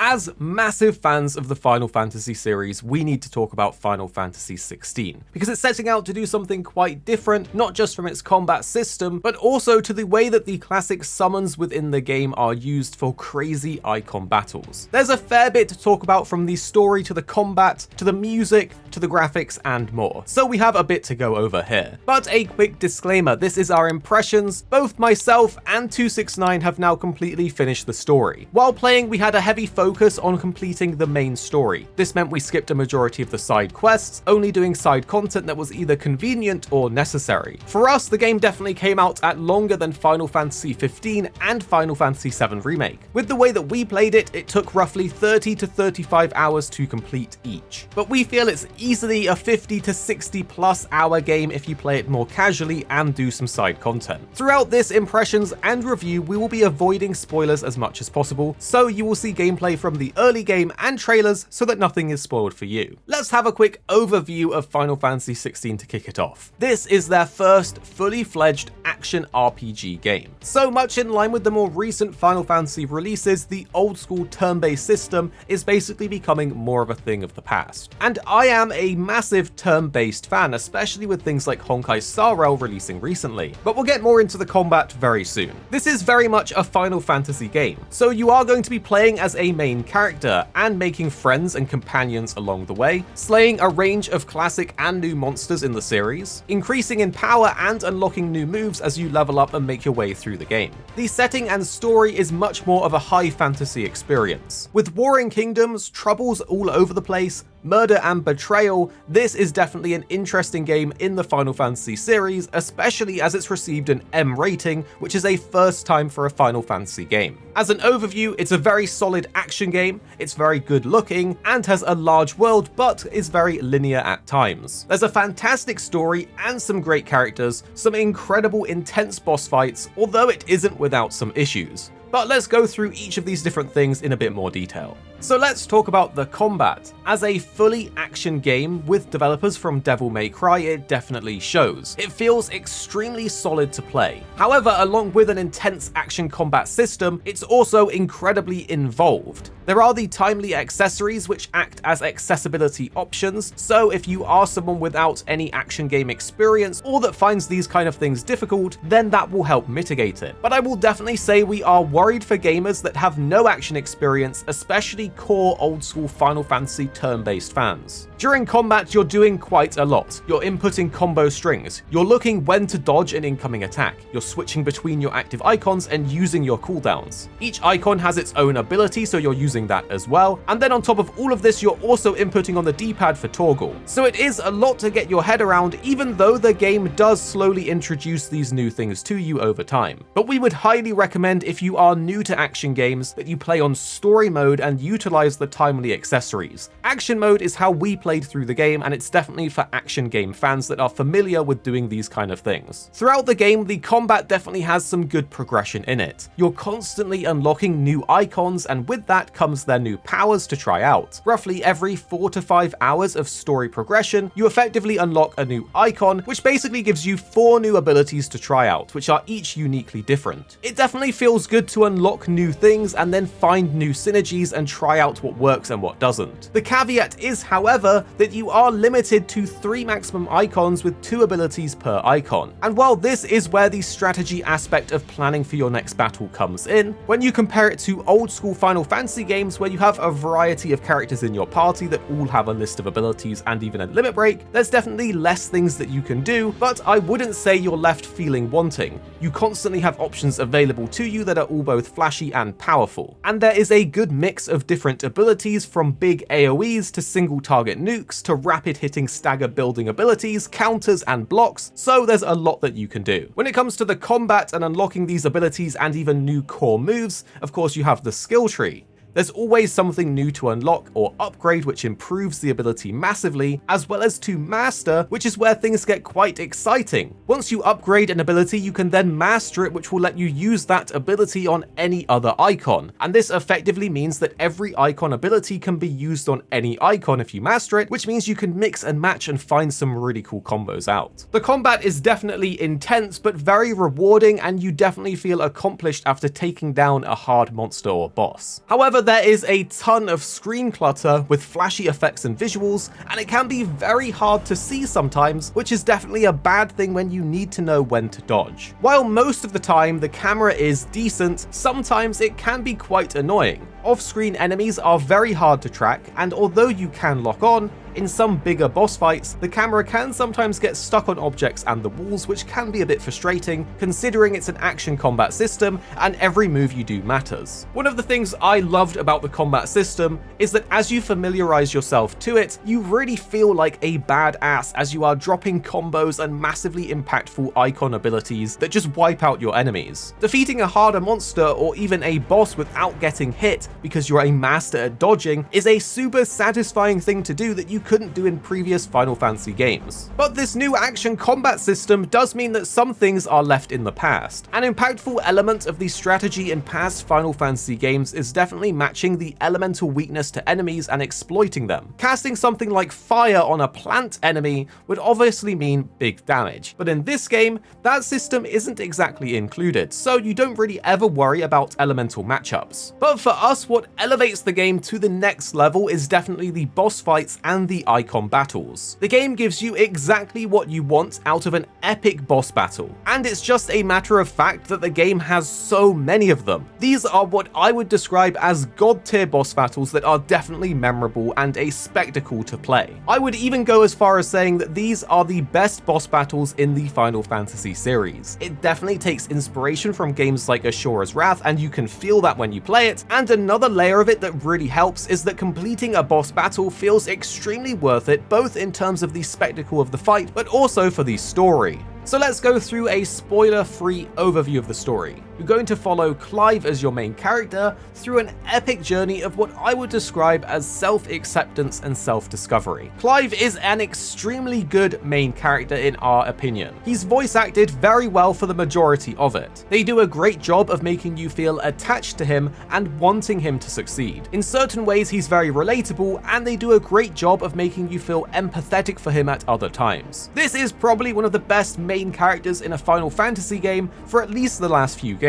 As massive fans of the Final Fantasy series, we need to talk about Final Fantasy XVI, because it's setting out to do something quite different, not just from its combat system, but also to the way that the classic summons within the game are used for crazy icon battles. There's a fair bit to talk about, from the story to the combat, to the music, to the graphics, and more. So we have a bit to go over here. But a quick disclaimer, this is our impressions. Both myself and TwoSixNine have now completely finished the story. While playing, we had a heavy focus on completing the main story. This meant we skipped a majority of the side quests, only doing side content that was either convenient or necessary. For us, the game definitely came out at longer than Final Fantasy XV and Final Fantasy VII Remake. With the way that we played it, it took roughly 30 to 35 hours to complete each. But we feel it's easily a 50 to 60 plus hour game if you play it more casually and do some side content. Throughout this impressions and review, we will be avoiding spoilers as much as possible, so you will see gameplay from the early game and trailers so that nothing is spoiled for you. Let's have a quick overview of Final Fantasy XVI to kick it off. This is their first fully fledged action RPG game. So much in line with the more recent Final Fantasy releases, the old school turn-based system is basically becoming more of a thing of the past. And I am a massive turn-based fan, especially with things like Honkai Star Rail releasing recently. But we'll get more into the combat very soon. This is very much a Final Fantasy game, so you are going to be playing as a main character and making friends and companions along the way, slaying a range of classic and new monsters in the series, increasing in power and unlocking new moves as you level up and make your way through the game. The setting and story is much more of a high fantasy experience. With warring kingdoms, troubles all over the place, murder and betrayal, this is definitely an interesting game in the Final Fantasy series, especially as it's received an M rating, which is a first time for a Final Fantasy game. As an overview, it's a very solid action game, it's very good looking, and has a large world, but is very linear at times. There's a fantastic story and some great characters, some incredible intense boss fights, although it isn't without some issues. But let's go through each of these different things in a bit more detail. So let's talk about the combat. As a fully action game with developers from Devil May Cry, it definitely shows. It feels extremely solid to play. However, along with an intense action combat system, it's also incredibly involved. There are the timely accessories which act as accessibility options, so if you are someone without any action game experience or that finds these kind of things difficult, then that will help mitigate it. But I will definitely say we are worried for gamers that have no action experience, especially core old school Final Fantasy turn-based fans. During combat, you're doing quite a lot. You're inputting combo strings, you're looking when to dodge an incoming attack, you're switching between your active icons and using your cooldowns. Each icon has its own ability, so you're using that as well, and then on top of all of this, you're also inputting on the D-pad for toggle. So it is a lot to get your head around, even though the game does slowly introduce these new things to you over time. But we would highly recommend, if you are new to action games, that you play on story mode and utilize the timely accessories. Action mode is how we played through the game, and it's definitely for action game fans that are familiar with doing these kind of things. Throughout the game, the combat definitely has some good progression in it. You're constantly unlocking new icons, and with that comes their new powers to try out. Roughly every 4 to 5 hours of story progression, you effectively unlock a new icon, which basically gives you 4 new abilities to try out, which are each uniquely different. It definitely feels good to unlock new things and then find new synergies and try out what works and what doesn't. The caveat is, however, that you are limited to 3 maximum icons with 2 abilities per icon. And while this is where the strategy aspect of planning for your next battle comes in, when you compare it to old school Final Fantasy games where you have a variety of characters in your party that all have a list of abilities and even a limit break, there's definitely less things that you can do, but I wouldn't say you're left feeling wanting. You constantly have options available to you that are all both flashy and powerful. And there is a good mix of different abilities, from big AoEs to single target nukes to rapid hitting stagger building abilities, counters and blocks, so there's a lot that you can do. When it comes to the combat and unlocking these abilities and even new core moves, of course you have the skill tree. There's always something new to unlock or upgrade which improves the ability massively, as well as to master, which is where things get quite exciting. Once you upgrade an ability, you can then master it, which will let you use that ability on any other icon. And this effectively means that every icon ability can be used on any icon if you master it, which means you can mix and match and find some really cool combos out. The combat is definitely intense, but very rewarding, and you definitely feel accomplished after taking down a hard monster or boss. However, but there is a ton of screen clutter with flashy effects and visuals, and it can be very hard to see sometimes, which is definitely a bad thing when you need to know when to dodge. While most of the time the camera is decent, sometimes it can be quite annoying. Off-screen enemies are very hard to track, and although you can lock on, in some bigger boss fights, the camera can sometimes get stuck on objects and the walls, which can be a bit frustrating, considering it's an action combat system and every move you do matters. One of the things I loved about the combat system is that as you familiarize yourself to it, you really feel like a badass as you are dropping combos and massively impactful icon abilities that just wipe out your enemies. Defeating a harder monster or even a boss without getting hit because you're a master at dodging is a super satisfying thing to do that you couldn't do in previous Final Fantasy games. But this new action combat system does mean that some things are left in the past. An impactful element of the strategy in past Final Fantasy games is definitely matching the elemental weakness to enemies and exploiting them. Casting something like fire on a plant enemy would obviously mean big damage, but in this game, that system isn't exactly included, so you don't really ever worry about elemental matchups. But for us, what elevates the game to the next level is definitely the boss fights and the icon battles. The game gives you exactly what you want out of an epic boss battle, and it's just a matter of fact that the game has so many of them. These are what I would describe as god tier boss battles that are definitely memorable and a spectacle to play. I would even go as far as saying that these are the best boss battles in the Final Fantasy series. It definitely takes inspiration from games like Asura's Wrath, and you can feel that when you play it, and another layer of it that really helps is that completing a boss battle feels extremely worth it, both in terms of the spectacle of the fight, but also for the story. So let's go through a spoiler-free overview of the story. You're going to follow Clive as your main character through an epic journey of what I would describe as self-acceptance and self-discovery. Clive is an extremely good main character in our opinion. He's voice acted very well for the majority of it. They do a great job of making you feel attached to him and wanting him to succeed. In certain ways, he's very relatable, and they do a great job of making you feel empathetic for him at other times. This is probably one of the best main characters in a Final Fantasy game for at least the last few games.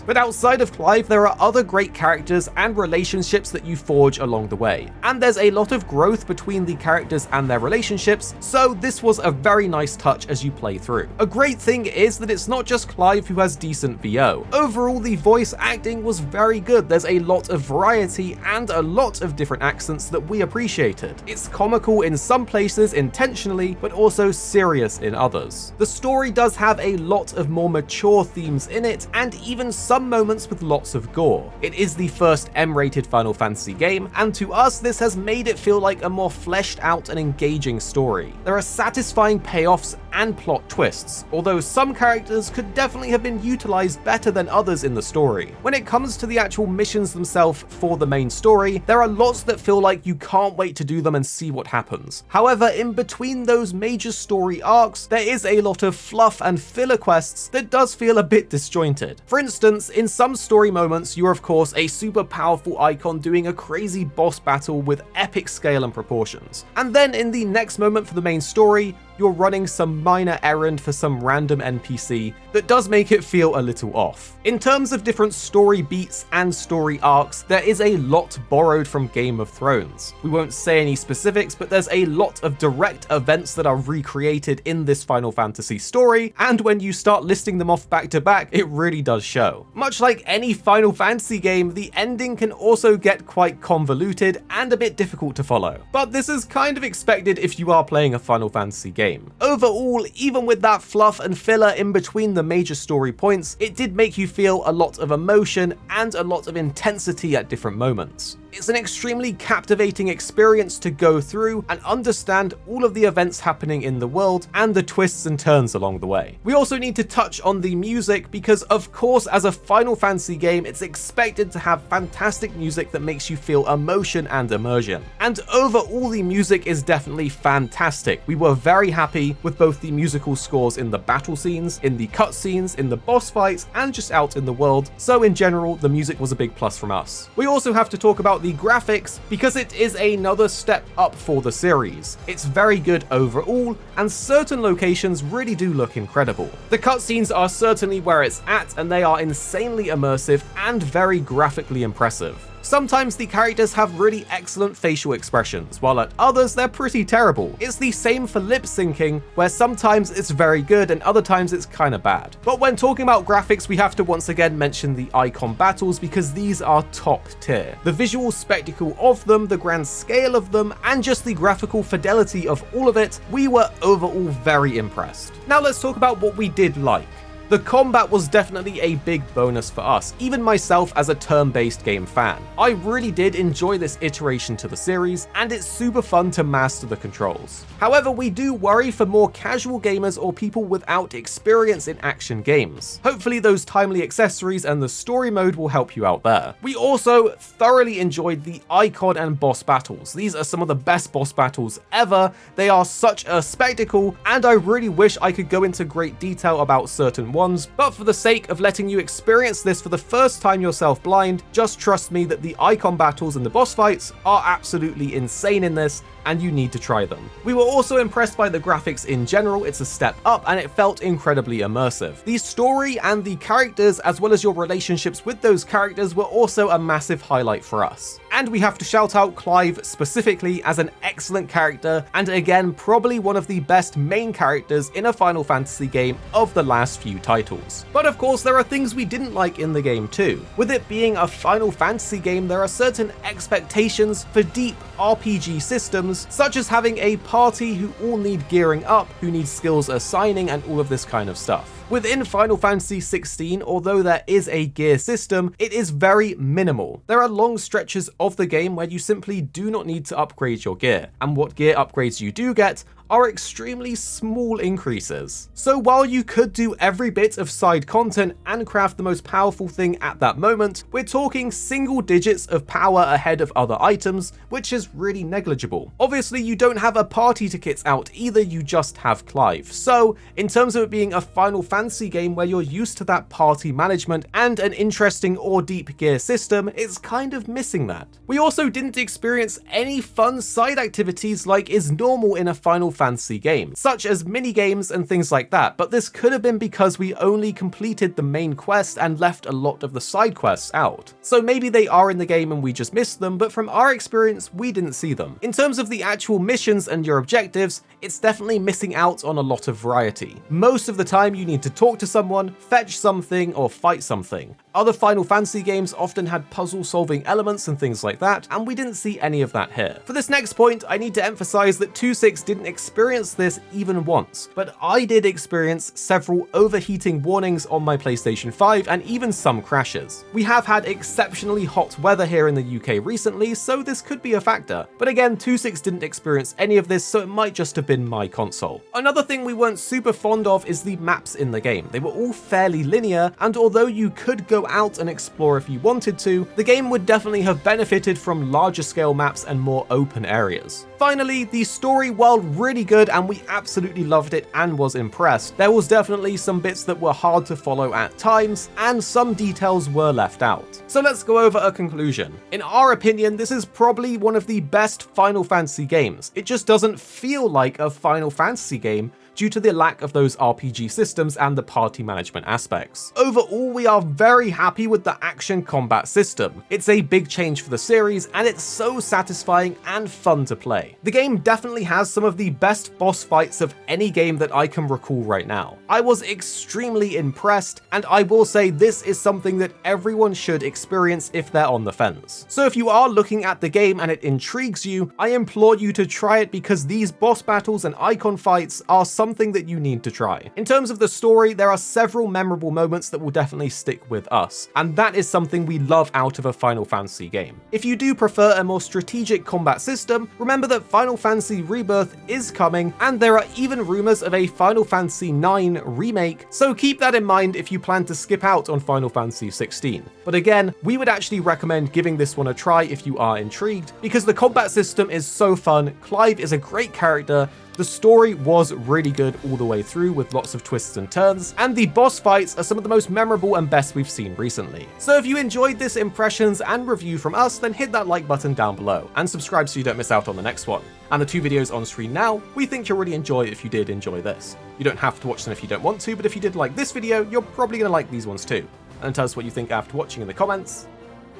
But outside of Clive, there are other great characters and relationships that you forge along the way, and there's a lot of growth between the characters and their relationships, so this was a very nice touch as you play through. A great thing is that it's not just Clive who has decent VO. Overall, the voice acting was very good. There's a lot of variety and a lot of different accents that we appreciated. It's comical in some places intentionally, but also serious in others. The story does have a lot of more mature themes in it, and even some moments with lots of gore. It is the first M-rated Final Fantasy game, and to us this has made it feel like a more fleshed out and engaging story. There are satisfying payoffs and plot twists, although some characters could definitely have been utilized better than others in the story. When it comes to the actual missions themselves for the main story, there are lots that feel like you can't wait to do them and see what happens. However, in between those major story arcs, there is a lot of fluff and filler quests that does feel a bit disjointed. For instance, in some story moments, you're of course a super powerful icon doing a crazy boss battle with epic scale and proportions. And then in the next moment for the main story, you're running some minor errand for some random NPC that does make it feel a little off. In terms of different story beats and story arcs, there is a lot borrowed from Game of Thrones. We won't say any specifics, but there's a lot of direct events that are recreated in this Final Fantasy story, and when you start listing them off back to back, it really does show. Much like any Final Fantasy game, the ending can also get quite convoluted and a bit difficult to follow. But this is kind of expected if you are playing a Final Fantasy game. Overall, even with that fluff and filler in between the major story points, it did make you feel a lot of emotion and a lot of intensity at different moments. It's an extremely captivating experience to go through and understand all of the events happening in the world and the twists and turns along the way. We also need to touch on the music because, of course, as a Final Fantasy game, it's expected to have fantastic music that makes you feel emotion and immersion. And overall, the music is definitely fantastic. We were very happy with both the musical scores in the battle scenes, in the cutscenes, in the boss fights, and just out in the world. So in general, the music was a big plus from us. We also have to talk about the graphics because it is another step up for the series. It's very good overall, and certain locations really do look incredible. The cutscenes are certainly where it's at, and they are insanely immersive and very graphically impressive. Sometimes the characters have really excellent facial expressions, while at others they're pretty terrible. It's the same for lip syncing, where sometimes it's very good and other times it's kinda bad. But when talking about graphics, we have to once again mention the icon battles because these are top tier. The visual spectacle of them, the grand scale of them, and just the graphical fidelity of all of it, we were overall very impressed. Now let's talk about what we did like. The combat was definitely a big bonus for us, even myself as a turn-based game fan. I really did enjoy this iteration to the series, and it's super fun to master the controls. However, we do worry for more casual gamers or people without experience in action games. Hopefully those timely accessories and the story mode will help you out there. We also thoroughly enjoyed the icon and boss battles. These are some of the best boss battles ever. They are such a spectacle, and I really wish I could go into great detail about certain ones, but for the sake of letting you experience this for the first time yourself blind, just trust me that the icon battles and the boss fights are absolutely insane in this, and you need to try them. We were also impressed by the graphics in general. It's a step up and it felt incredibly immersive. The story and the characters, as well as your relationships with those characters, were also a massive highlight for us. And we have to shout out Clive specifically as an excellent character, and again, probably one of the best main characters in a Final Fantasy game of the last few titles. But of course, there are things we didn't like in the game too. With it being a Final Fantasy game, there are certain expectations for deep RPG systems, such as having a party who all need gearing up, who need skills assigning, and all of this kind of stuff. Within Final Fantasy XVI, although there is a gear system, it is very minimal. There are long stretches of the game where you simply do not need to upgrade your gear, and what gear upgrades you do get are extremely small increases. So while you could do every bit of side content and craft the most powerful thing at that moment, we're talking single digits of power ahead of other items, which is really negligible. Obviously, you don't have a party to kit out either, you just have Clive. So in terms of it being a Final Fantasy game where you're used to that party management and an interesting or deep gear system, it's kind of missing that. We also didn't experience any fun side activities like is normal in a Final Fantasy game, such as mini-games and things like that, but this could have been because we only completed the main quest and left a lot of the side quests out. So maybe they are in the game and we just missed them, but from our experience, we didn't see them. In terms of the actual missions and your objectives, it's definitely missing out on a lot of variety. Most of the time you need to talk to someone, fetch something, or fight something. Other Final Fantasy games often had puzzle-solving elements and things like that, and we didn't see any of that here. For this next point, I need to emphasize that 2.6 didn't experience this even once, but I did experience several overheating warnings on my PlayStation 5 and even some crashes. We have had exceptionally hot weather here in the UK recently, so this could be a factor. But again, 2.6 didn't experience any of this, so it might just have been my console. Another thing we weren't super fond of is the maps in the game. They were all fairly linear, and although you could go out and explore if you wanted to, the game would definitely have benefited from larger scale maps and more open areas. Finally, the story, while really good and we absolutely loved it and was impressed, there was definitely some bits that were hard to follow at times, and some details were left out. So let's go over a conclusion. In our opinion, this is probably one of the best Final Fantasy games. It just doesn't feel like a Final Fantasy game due to the lack of those RPG systems and the party management aspects. Overall, we are very happy with the action combat system. It's a big change for the series, and it's so satisfying and fun to play. The game definitely has some of the best boss fights of any game that I can recall right now. I was extremely impressed, and I will say this is something that everyone should experience if they're on the fence. So if you are looking at the game and it intrigues you, I implore you to try it because these boss battles and icon fights are something that you need to try. In terms of the story, there are several memorable moments that will definitely stick with us, and that is something we love out of a Final Fantasy game. If you do prefer a more strategic combat system, remember that Final Fantasy Rebirth is coming, and there are even rumors of a Final Fantasy IX remake, so keep that in mind if you plan to skip out on Final Fantasy XVI. But again, we would actually recommend giving this one a try if you are intrigued, because the combat system is so fun, Clive is a great character, the story was really good all the way through with lots of twists and turns, and the boss fights are some of the most memorable and best we've seen recently. So if you enjoyed this impressions and review from us, then hit that like button down below and subscribe so you don't miss out on the next one. And the two videos on screen now, we think you'll really enjoy if you did enjoy this. You don't have to watch them if you don't want to, but if you did like this video, you're probably going to like these ones too. And tell us what you think after watching in the comments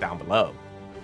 down below.